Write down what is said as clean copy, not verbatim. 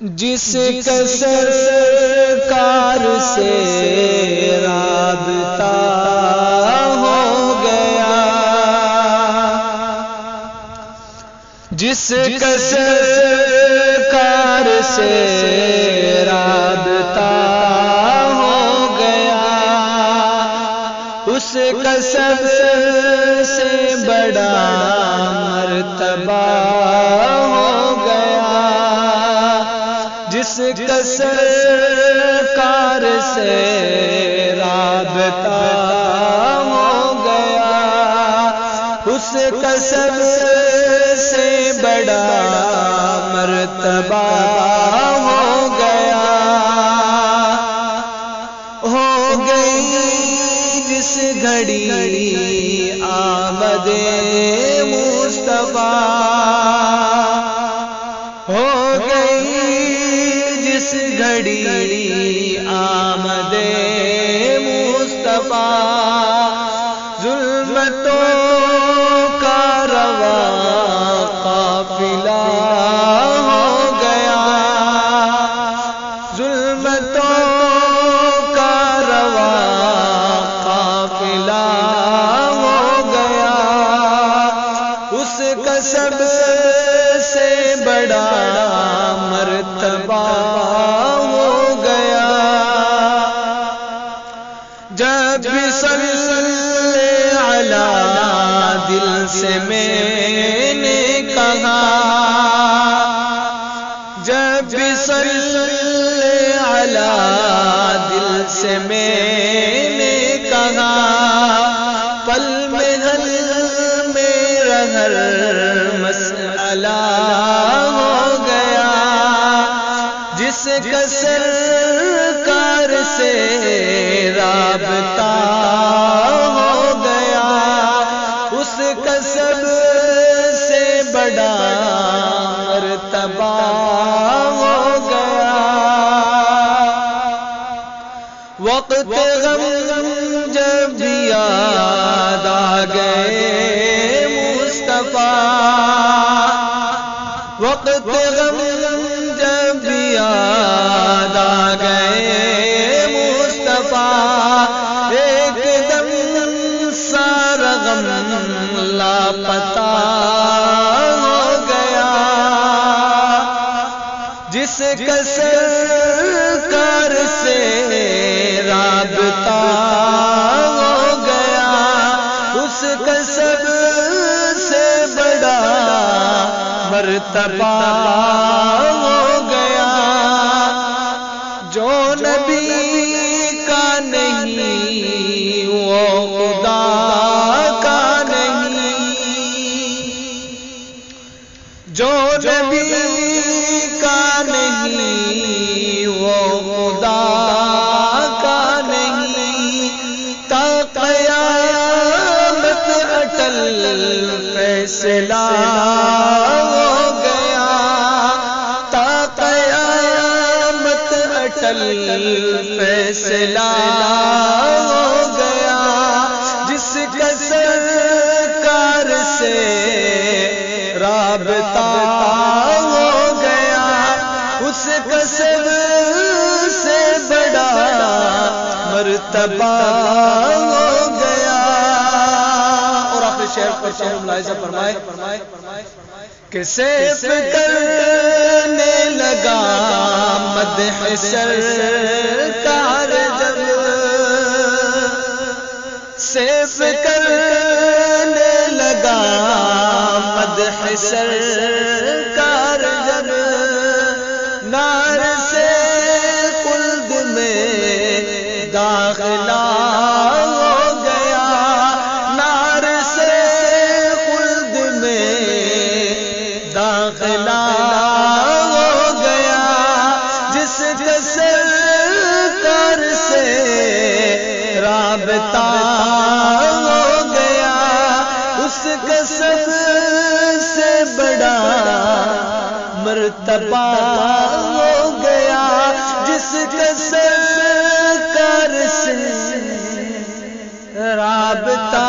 جس کا سرکار سے رابطہ ہو گیا، جس کا سرکار سے رابطہ ہو گیا، اس کا سب سے بڑا مرتبہ ہو گیا، جس کا سرکار سے رابطہ ہو گیا، اس کا سب سے بڑا مرتبہ ہو گیا۔ ہو گئی جس گھڑی آمد مصطفیٰ، ہو گئی جس گھڑی آمد مصطفیٰ، ظلمتوں کا رواں قافلہ ہو گیا، ظلمتوں کا رواں قافلہ ہو گیا، اس کا سب سے بڑا مرتبہ ہو گیا۔ جب بھی صلی علی دل سے میں نے کہا، جب بھی صلی علی دل سے میں نے کہا، پل میں حل میرا ہر مسئلہ ہو گیا، جس کا سرکار سے رابطہ ہو گیا، اس کا سب سے بڑا مرتبہ ہو گیا۔ وقت غم جب یاد آ گئے مصطفیٰ، وقت غم جب یاد آ گئے مصطفیٰ، ایک دم سارا غم لاپتہ ہو گیا، جس کا سرکار سے رابطہ ہو گیا، اس کا سب سے بڑا مرتبہ ہو گیا۔ جو نبی کا نہیں وہ خدا کا نہیں، جو نبی کا نہیں وہ خدا کا نہیں، تا قیامت اٹل فیصلہ ہو گیا، تا قیامت اٹل فیصلہ ہو گیا، جس کا سرکار سے رابطہ ہو گیا، اس کا سب سے بڑا مرتبہ ہو گیا۔ اور آخری شعر پر شعر ملاحظہ فرمائے کہ سیف کرنے لگا مدح سرکار جب، سیف کرنے لگا مدح سرکار جب، نار سے خلد میں داخلہ ہو گیا، نار سے خلد میں داخلہ ہو گیا، جس کا سرکار سے رابطہ ہو گیا، اس کا سب سے بڑا مرتبہ ہو گیا، جس کا سرکار سے رابطہ